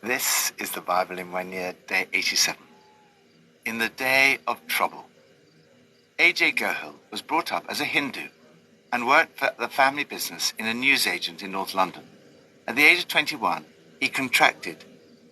This is the Bible in 1 year, day 87. In the day of trouble. A.J. Gohill was brought up as a Hindu and worked for the family business in a newsagent in North London. At the age of 21, he contracted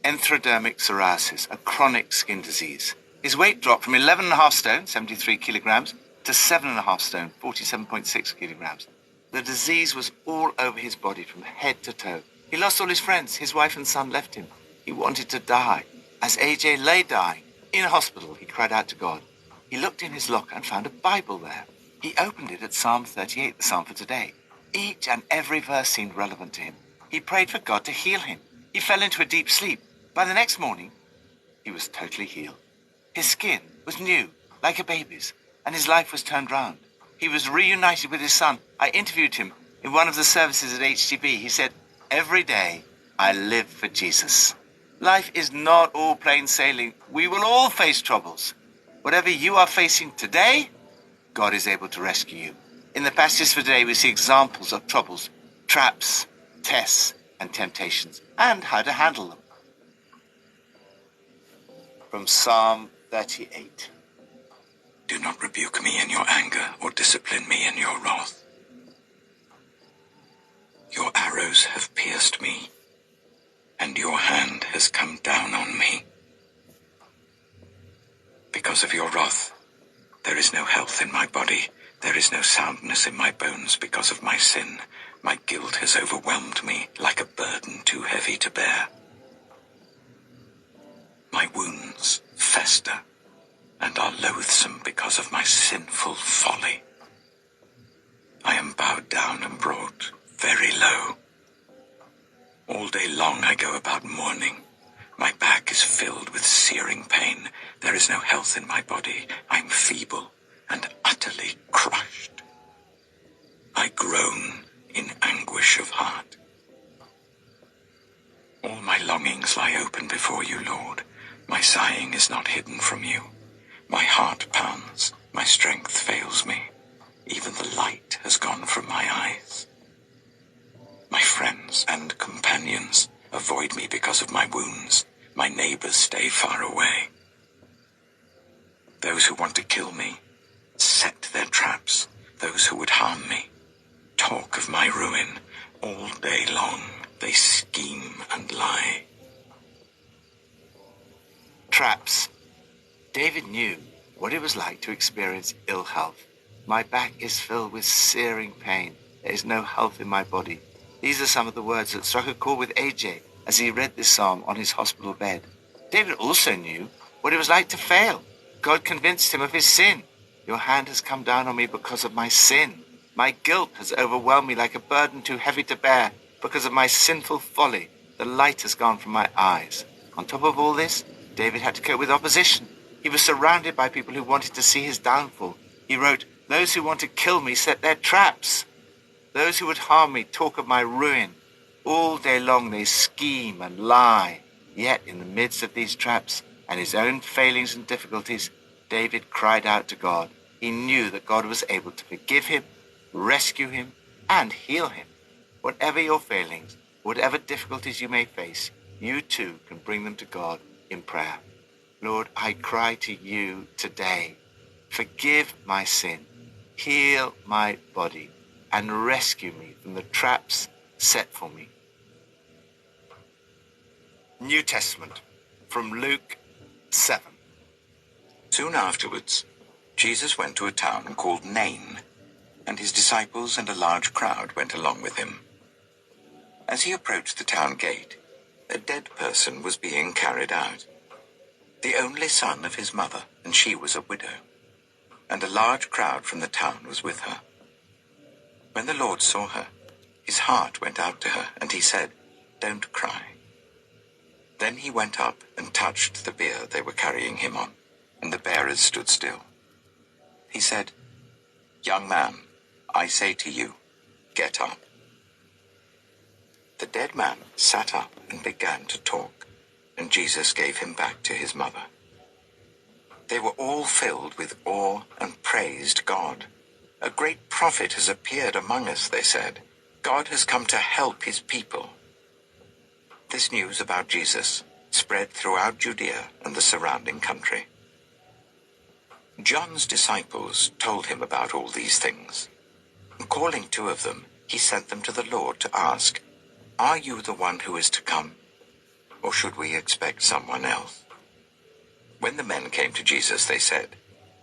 enterodermic psoriasis, a chronic skin disease. His weight dropped from 11.5 stone, 73 kilograms, to 7.5 stone, 47.6 kilograms. The disease was all over his body from head to toe. He lost all his friends. His wife and son left him. He wanted to die. As AJ lay dying in a hospital, he cried out to God. He looked in his locker and found a Bible there. He opened it at Psalm 38, the psalm for today. Each and every verse seemed relevant to him. He prayed for God to heal him. He fell into a deep sleep. By the next morning, he was totally healed. His skin was new, like a baby's, and his life was turned round. He was reunited with his son. I interviewed him in one of the services at HTB. He said, "Every day I live for Jesus." Life is not all plain sailing. We will all face troubles. Whatever you are facing today, God is able to rescue you. In the passage for today, we see examples of troubles, traps, tests, and temptations, and how to handle them. From Psalm 38. Do not rebuke me in your anger or discipline me in your wrath. Your arrows have pierced me, and your hand has come down on me. Because of your wrath, there is no health in my body. There is no soundness in my bones because of my sin. My guilt has overwhelmed me like a burden too heavy to bear. My wounds fester and are loathsome because of my sinful folly. I am bowed down and brought very low. All day long I go about mourning. My back is filled with searing pain. There is no health in my body. I am feeble and utterly crushed. I groan in anguish of heart. All my longings lie open before you, Lord. My sighing is not hidden from you. My heart pounds, my strength fails me. Even the light has gone from my eyes. My friends and companions avoid me because of my wounds. My neighbors stay far away. Those who want to kill me set their traps. Those who would harm me talk of my ruin. All day long they scheme and lie. Traps. David knew what it was like to experience ill health. My back is filled with searing pain. There is no health in my body. These are some of the words that struck a chord with AJ as he read this psalm on his hospital bed. David also knew what it was like to fail. God convinced him of his sin. Your hand has come down on me because of my sin. My guilt has overwhelmed me like a burden too heavy to bear because of my sinful folly. The light has gone from my eyes. On top of all this, David had to cope with opposition. He was surrounded by people who wanted to see his downfall. He wrote, "Those who want to kill me set their traps. Those who would harm me talk of my ruin. All day long they scheme and lie." Yet in the midst of these traps and his own failings and difficulties, David cried out to God. He knew that God was able to forgive him, rescue him, and heal him. Whatever your failings, whatever difficulties you may face, you too can bring them to God in prayer. Lord, I cry to you today. Forgive my sin, heal my body, and rescue me from the traps set for me. New Testament, from Luke 7. Soon afterwards, Jesus went to a town called Nain, and his disciples and a large crowd went along with him. As he approached the town gate, a dead person was being carried out, the only son of his mother, and she was a widow, and a large crowd from the town was with her. When the Lord saw her, his heart went out to her, and he said, "Don't cry." Then he went up and touched the bier they were carrying him on, and the bearers stood still. He said, "Young man, I say to you, get up." The dead man sat up and began to talk, and Jesus gave him back to his mother. They were all filled with awe and praised God. "A great prophet has appeared among us," they said. "God has come to help his people." This news about Jesus spread throughout Judea and the surrounding country. John's disciples told him about all these things. Calling 2 of them, he sent them to the Lord to ask, "Are you the one who is to come, or should we expect someone else?" When the men came to Jesus, they said,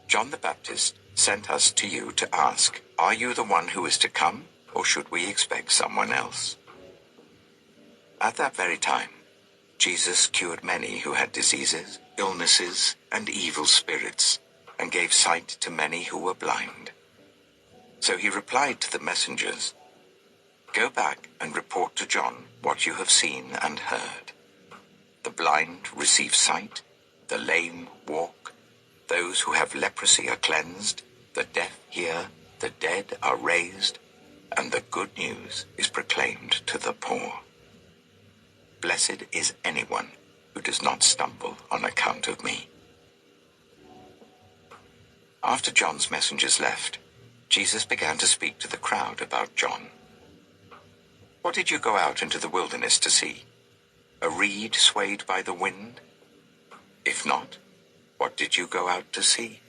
"John the Baptist sent us to you to ask, 'Are you the one who is to come, or should we expect someone else?'" At that very time, Jesus cured many who had diseases, illnesses, and evil spirits, and gave sight to many who were blind. So he replied to the messengers, "Go back and report to John what you have seen and heard. The blind receive sight, the lame walk, those who have leprosy are cleansed, the deaf hear, the dead are raised, and the good news is proclaimed to the poor. Blessed is anyone who does not stumble on account of me." After John's messengers left, Jesus began to speak to the crowd about John. "What did you go out into the wilderness to see? A reed swayed by the wind? If not, what did you go out to see?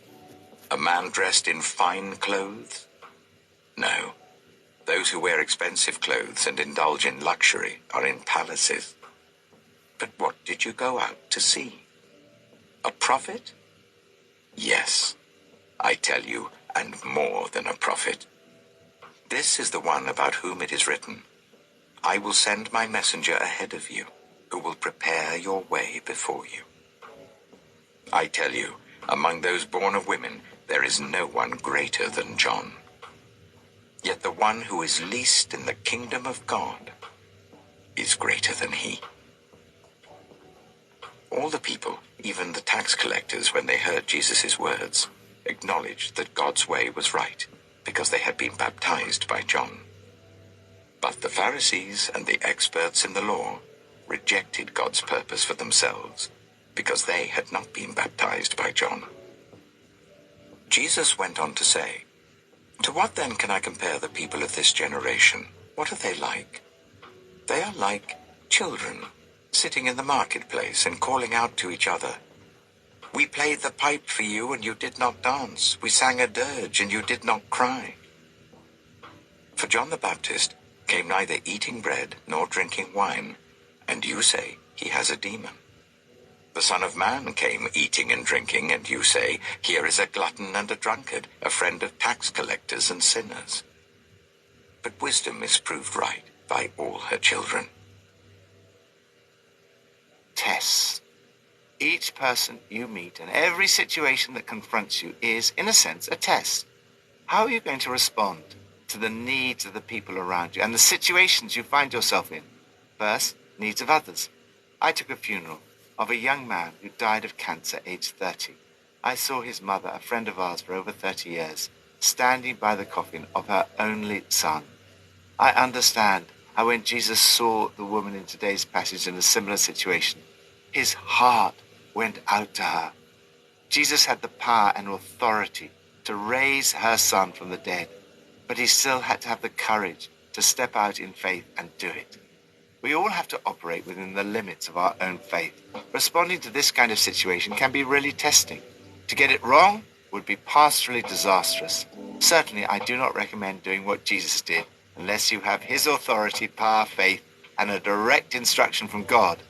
A man dressed in fine clothes? No, those who wear expensive clothes and indulge in luxury are in palaces. But what did you go out to see? A prophet? Yes, I tell you, and more than a prophet. This is the one about whom it is written, 'I will send my messenger ahead of you, who will prepare your way before you.' I tell you, among those born of women, there is no one greater than John. Yet the one who is least in the kingdom of God is greater than he." All the people, even the tax collectors, when they heard Jesus' words, acknowledged that God's way was right, because they had been baptized by John. But the Pharisees and the experts in the law rejected God's purpose for themselves, because they had not been baptized by John. Jesus went on to say, "To what then can I compare the people of this generation? What are they like? They are like children, sitting in the marketplace and calling out to each other, 'We played the pipe for you and you did not dance. We sang a dirge and you did not cry.' For John the Baptist came neither eating bread nor drinking wine, and you say he has a demon. The Son of Man came eating and drinking, and you say, 'Here is a glutton and a drunkard, a friend of tax collectors and sinners.' But wisdom is proved right by all her children." Tests. Each person you meet and every situation that confronts you is, in a sense, a test. How are you going to respond to the needs of the people around you and the situations you find yourself in? First, needs of others. I took a funeral of a young man who died of cancer aged 30. I saw his mother, a friend of ours for over 30 years, standing by the coffin of her only son. I understand how when Jesus saw the woman in today's passage in a similar situation, his heart went out to her. Jesus had the power and authority to raise her son from the dead, but he still had to have the courage to step out in faith and do it. We all have to operate within the limits of our own faith. Responding to this kind of situation can be really testing. To get it wrong would be pastorally disastrous. Certainly, I do not recommend doing what Jesus did unless you have his authority, power, faith, and a direct instruction from God.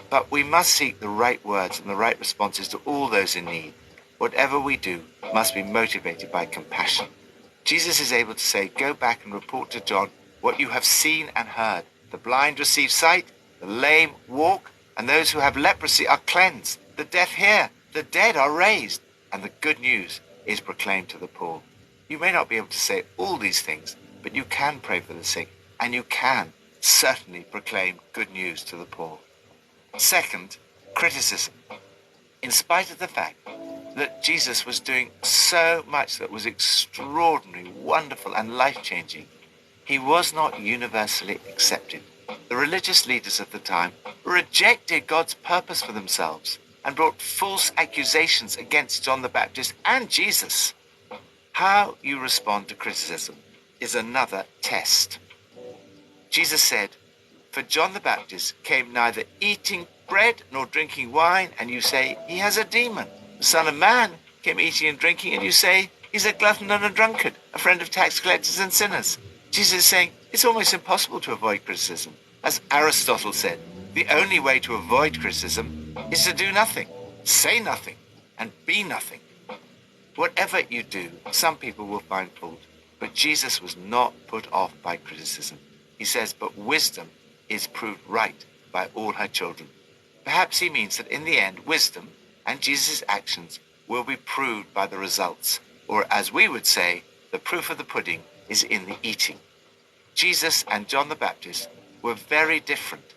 But we must seek the right words and the right responses to all those in need. Whatever we do must be motivated by compassion. Jesus is able to say, "Go back and report to John what you have seen and heard. The blind receive sight, the lame walk, and those who have leprosy are cleansed. The deaf hear, the dead are raised, and the good news is proclaimed to the poor." You may not be able to say all these things, but you can pray for the sick, and you can certainly proclaim good news to the poor. Second, criticism. In spite of the fact that Jesus was doing so much that was extraordinary, wonderful, and life-changing, he was not universally accepted. The religious leaders of the time rejected God's purpose for themselves and brought false accusations against John the Baptist and Jesus. How you respond to criticism is another test. Jesus said, For John the Baptist came neither eating bread nor drinking wine, and you say, he has a demon. The Son of Man came eating and drinking, and you say, he's a glutton and a drunkard, a friend of tax collectors and sinners. Jesus is saying, it's almost impossible to avoid criticism. As Aristotle said, the only way to avoid criticism is to do nothing, say nothing, and be nothing. Whatever you do, some people will find fault, but Jesus was not put off by criticism. He says, but wisdom is proved right by all her children. Perhaps he means that in the end, wisdom and Jesus' actions will be proved by the results, or as we would say, the proof of the pudding is in the eating. Jesus and John the Baptist were very different,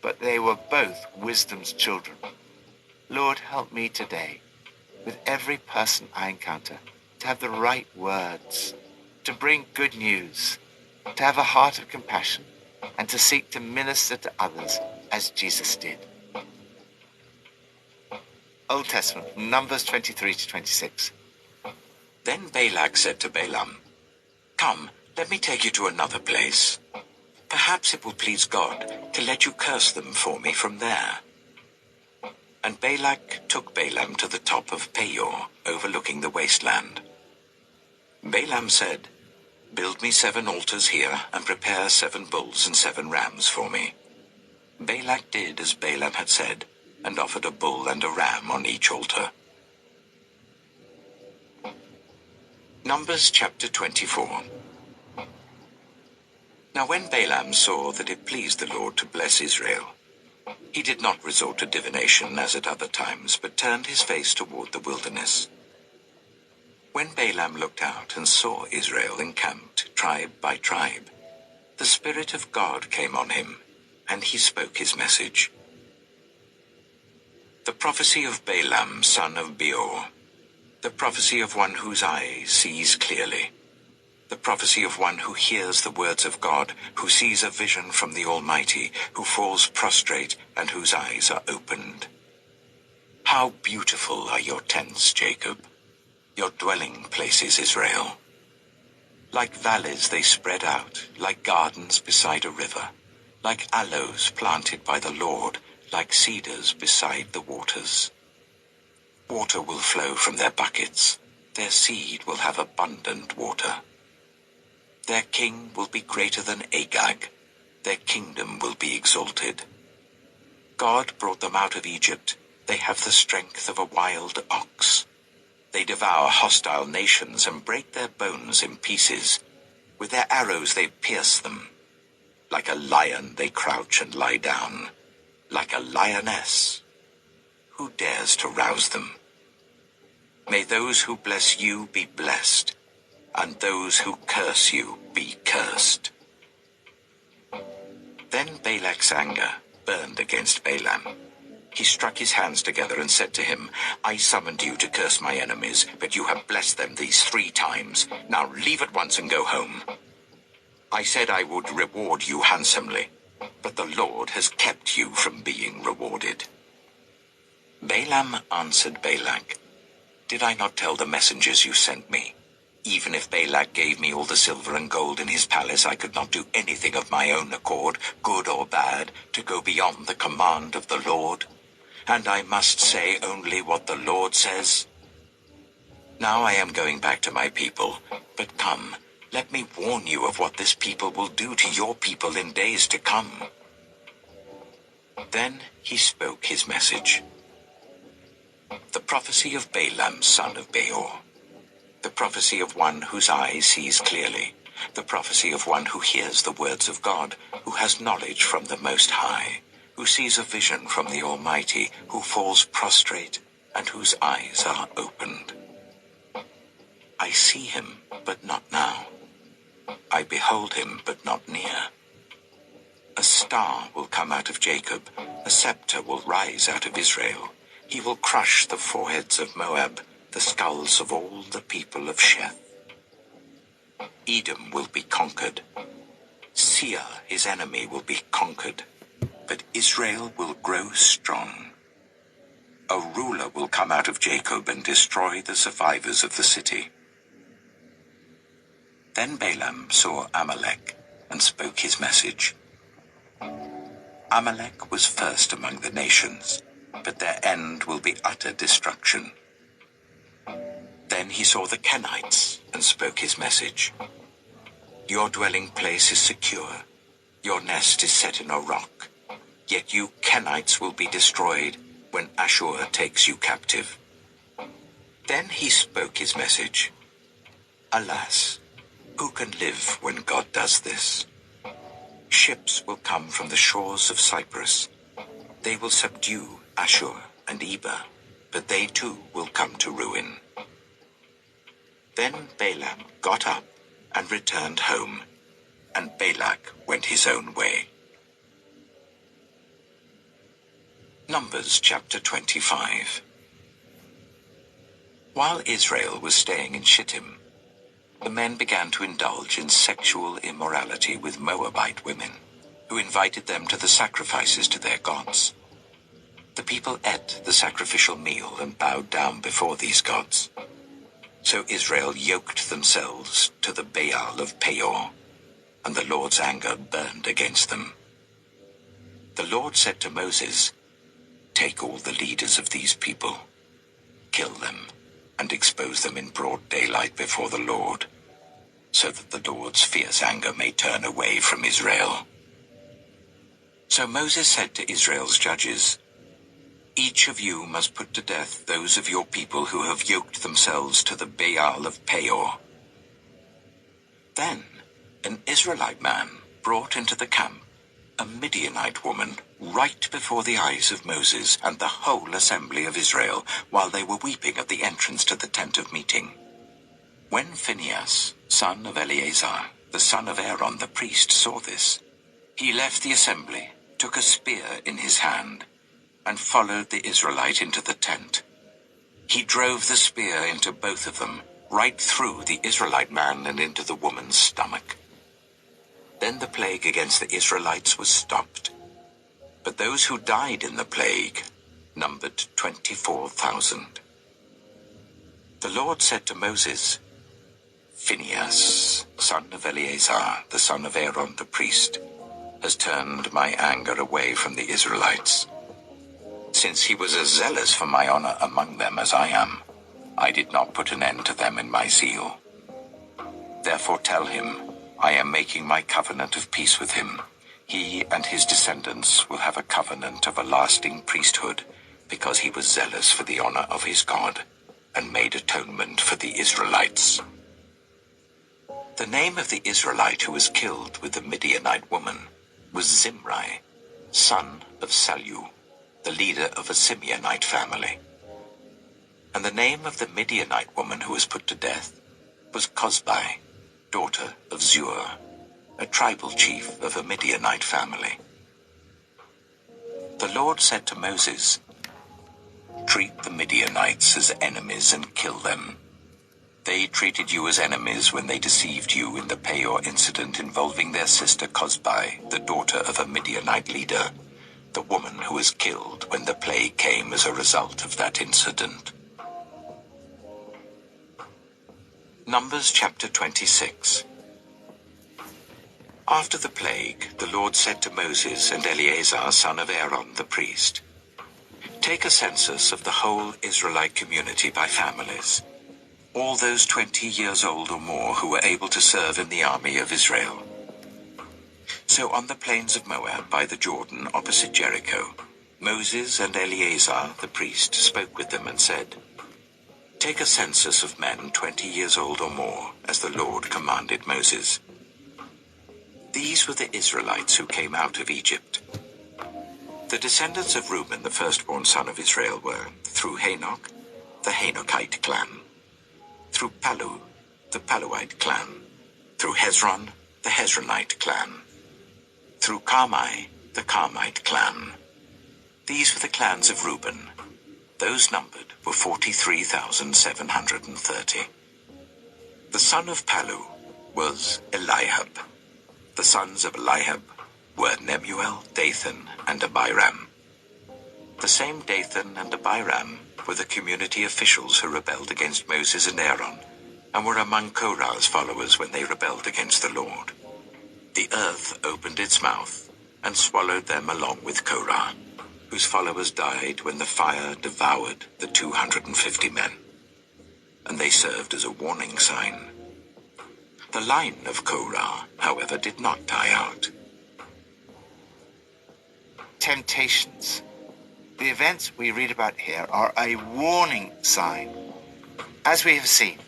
but they were both wisdom's children. Lord, help me today, with every person I encounter, to have the right words, to bring good news, to have a heart of compassion, and to seek to minister to others as Jesus did. Old Testament, Numbers 23 to 26. Then Balak said to Balaam, "Come, let me take you to another place. Perhaps it will please God to let you curse them for me from there." And Balak took Balaam to the top of Peor, overlooking the wasteland. Balaam said, "Build me 7 altars here and prepare 7 bulls and 7 rams for me." Balak did as Balaam had said, and offered a bull and a ram on each altar. Numbers chapter 24. Now when Balaam saw that it pleased the Lord to bless Israel, he did not resort to divination as at other times, but turned his face toward the wilderness. When Balaam looked out and saw Israel encamped, tribe by tribe, the Spirit of God came on him, and he spoke his message. The prophecy of Balaam, son of Beor, the prophecy of one whose eye sees clearly, the prophecy of one who hears the words of God, who sees a vision from the Almighty, who falls prostrate and whose eyes are opened. How beautiful are your tents, Jacob, your dwelling places, Israel. Like valleys they spread out, like gardens beside a river, like aloes planted by the Lord, like cedars beside the waters. Water will flow from their buckets, their seed will have abundant water. Their king will be greater than Agag, their kingdom will be exalted. God brought them out of Egypt, they have the strength of a wild ox. They devour hostile nations and break their bones in pieces. With their arrows they pierce them. Like a lion they crouch and lie down. Like a lioness. Who dares to rouse them? May those who bless you be blessed, and those who curse you be cursed. Then Balak's anger burned against Balaam. He struck his hands together and said to him, "I summoned you to curse my enemies, but you have blessed them these 3 times. Now leave at once and go home. I said I would reward you handsomely, but the Lord has kept you from being rewarded." Balaam answered Balak, "Did I not tell the messengers you sent me? Even if Balak gave me all the silver and gold in his palace, I could not do anything of my own accord, good or bad, to go beyond the command of the Lord. And I must say only what the Lord says. Now I am going back to my people, but come, let me warn you of what this people will do to your people in days to come." Then he spoke his message. The prophecy of Balaam, son of Beor, the prophecy of one whose eye sees clearly, the prophecy of one who hears the words of God, who has knowledge from the Most High, who sees a vision from the Almighty, who falls prostrate, and whose eyes are opened. I see him, but not now. I behold him, but not near. A star will come out of Jacob, a scepter will rise out of Israel. He will crush the foreheads of Moab, the skulls of all the people of Sheth. Edom will be conquered. Seir, his enemy, will be conquered. But Israel will grow strong. A ruler will come out of Jacob and destroy the survivors of the city. Then Balaam saw Amalek and spoke his message. Amalek was first among the nations, but their end will be utter destruction. Then he saw the Kenites and spoke his message. Your dwelling place is secure. Your nest is set in a rock. Yet you Kenites will be destroyed when Ashur takes you captive. Then he spoke his message. Alas, who can live when God does this? Ships will come from the shores of Cyprus. They will subdue Ashur and Eber, but they too will come to ruin. Then Balaam got up and returned home, and Balak went his own way. Numbers chapter 25. While Israel was staying in Shittim, the men began to indulge in sexual immorality with Moabite women, who invited them to the sacrifices to their gods. The people ate the sacrificial meal and bowed down before these gods. So Israel yoked themselves to the Baal of Peor, and the Lord's anger burned against them. The Lord said to Moses, "Take all the leaders of these people, kill them, and expose them in broad daylight before the Lord, so that the Lord's fierce anger may turn away from Israel." So Moses said to Israel's judges, "Each of you must put to death those of your people who have yoked themselves to the Baal of Peor." Then an Israelite man brought into the camp a Midianite woman right before the eyes of Moses and the whole assembly of Israel, while they were weeping at the entrance to the tent of meeting. When Phinehas, son of Eleazar, the son of Aaron the priest, saw this, he left the assembly, took a spear in his hand, and followed the Israelite into the tent. He drove the spear into both of them, right through the Israelite man and into the woman's stomach. Then the plague against the Israelites was stopped. But those who died in the plague numbered 24,000. The Lord said to Moses, "Phinehas, son of Eleazar, the son of Aaron the priest, has turned my anger away from the Israelites. Since he was as zealous for my honor among them as I am, I did not put an end to them in my zeal. Therefore tell him, I am making my covenant of peace with him. He and his descendants will have a covenant of a lasting priesthood, because he was zealous for the honor of his God, and made atonement for the Israelites." The name of the Israelite who was killed with the Midianite woman was Zimri, son of Salu, the leader of a Simeonite family. And the name of the Midianite woman who was put to death was Cosbi, daughter of Zur, a tribal chief of a Midianite family. The Lord said to Moses, "Treat the Midianites as enemies and kill them. They treated you as enemies when they deceived you in the Peor incident involving their sister Cosbi, the daughter of a Midianite leader, the woman who was killed when the plague came as a result of that incident." Numbers chapter 26. After the plague, the Lord said to Moses and Eleazar, son of Aaron the priest, "Take a census of the whole Israelite community by families, all those 20 years old or more who were able to serve in the army of Israel." So on the plains of Moab by the Jordan opposite Jericho, Moses and Eleazar the priest spoke with them and said, "Take a census of men 20 years old or more, as the Lord commanded Moses." These were the Israelites who came out of Egypt. The descendants of Reuben, the firstborn son of Israel, were, through Hanok, the Hanokite clan; through Palu, the Paluite clan; through Hezron, the Hezronite clan; through Carmi, the Carmite clan. These were the clans of Reuben. Those numbered were 43,730. The son of Palu was Eliab. The sons of Eliab were Nemuel, Dathan, and Abiram. The same Dathan and Abiram were the community officials who rebelled against Moses and Aaron, and were among Korah's followers when they rebelled against the Lord. The earth opened its mouth, and swallowed them along with Korah, whose followers died when the fire devoured the 250 men, and they served as a warning sign. The line of Korah, however, did not die out. Temptations. The events we read about here are a warning sign. As we have seen,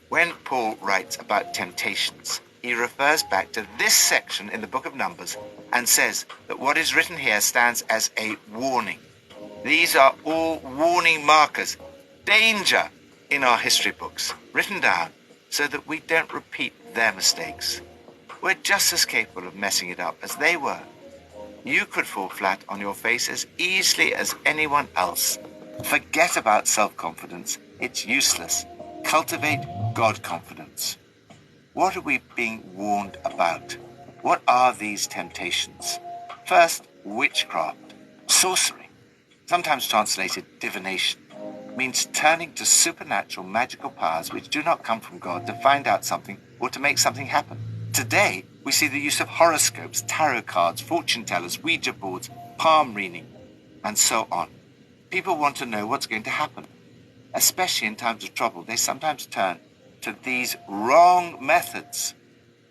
when Paul writes about temptations, he refers back to this section in the book of Numbers and says that what is written here stands as a warning. These are all warning markers, danger in our history books, written down so that we don't repeat their mistakes. We're just as capable of messing it up as they were. You could fall flat on your face as easily as anyone else. Forget about self-confidence. It's useless. Cultivate God-confidence. What are we being warned about? What are these temptations? First, witchcraft. Sorcery, sometimes translated divination, means turning to supernatural magical powers which do not come from God to find out something or to make something happen. Today, we see the use of horoscopes, tarot cards, fortune tellers, Ouija boards, palm reading, and so on. People want to know what's going to happen. Especially in times of trouble, they sometimes turn to these wrong methods.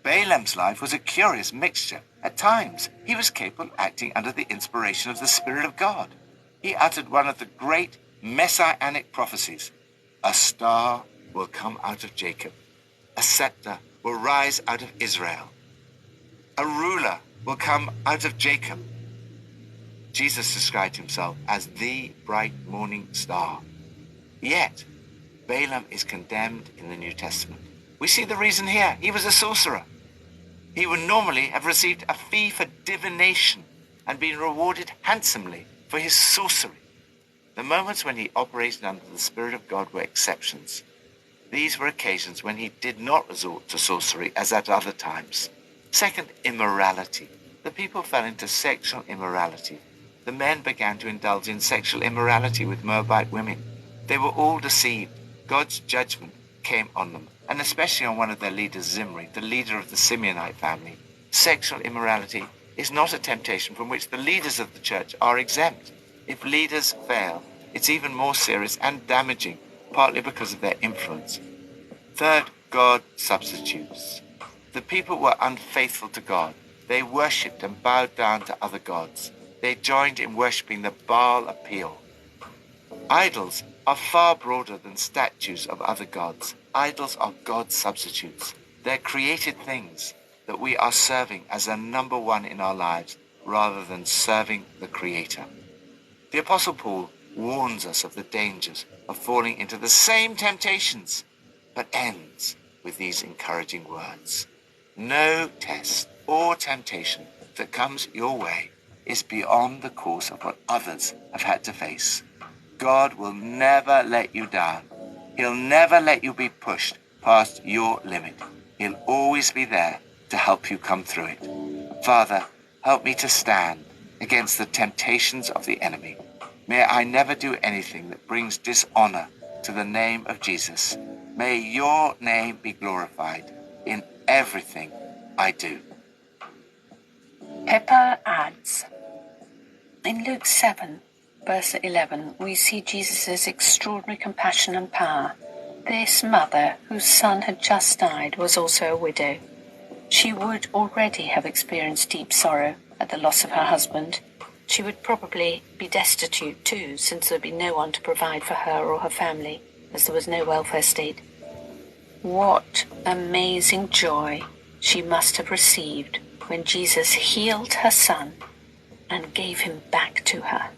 Balaam's life was a curious mixture. At times, he was capable of acting under the inspiration of the Spirit of God. He uttered one of the great messianic prophecies. A star will come out of Jacob. A scepter will rise out of Israel. A ruler will come out of Jacob. Jesus described himself as the bright morning star. Yet, Balaam is condemned in the New Testament. We see the reason here. He was a sorcerer. He would normally have received a fee for divination and been rewarded handsomely for his sorcery. The moments when he operated under the Spirit of God were exceptions. These were occasions when he did not resort to sorcery as at other times. Second, immorality. The people fell into sexual immorality. The men began to indulge in sexual immorality with Moabite women. They were all deceived. God's judgment came on them, and especially on one of their leaders, Zimri, the leader of the Simeonite family. Sexual immorality is not a temptation from which the leaders of the church are exempt. If leaders fail, it's even more serious and damaging, partly because of their influence. Third, God substitutes. The people were unfaithful to God. They worshipped and bowed down to other gods. They joined in worshipping the Baal of Peor. Idols are far broader than statues of other gods. Idols are God's substitutes. They're created things that we are serving as a number one in our lives rather than serving the Creator. The Apostle Paul warns us of the dangers of falling into the same temptations, but ends with these encouraging words. No test or temptation that comes your way is beyond the course of what others have had to face. God will never let you down. He'll never let you be pushed past your limit. He'll always be there to help you come through it. Father, help me to stand against the temptations of the enemy. May I never do anything that brings dishonor to the name of Jesus. May your name be glorified in everything I do. Pippa adds, in Luke 7, verse 11, we see Jesus' extraordinary compassion and power. This mother, whose son had just died, was also a widow. She would already have experienced deep sorrow at the loss of her husband. She would probably be destitute too, since there would be no one to provide for her or her family, as there was no welfare state. What amazing joy she must have received when Jesus healed her son and gave him back to her.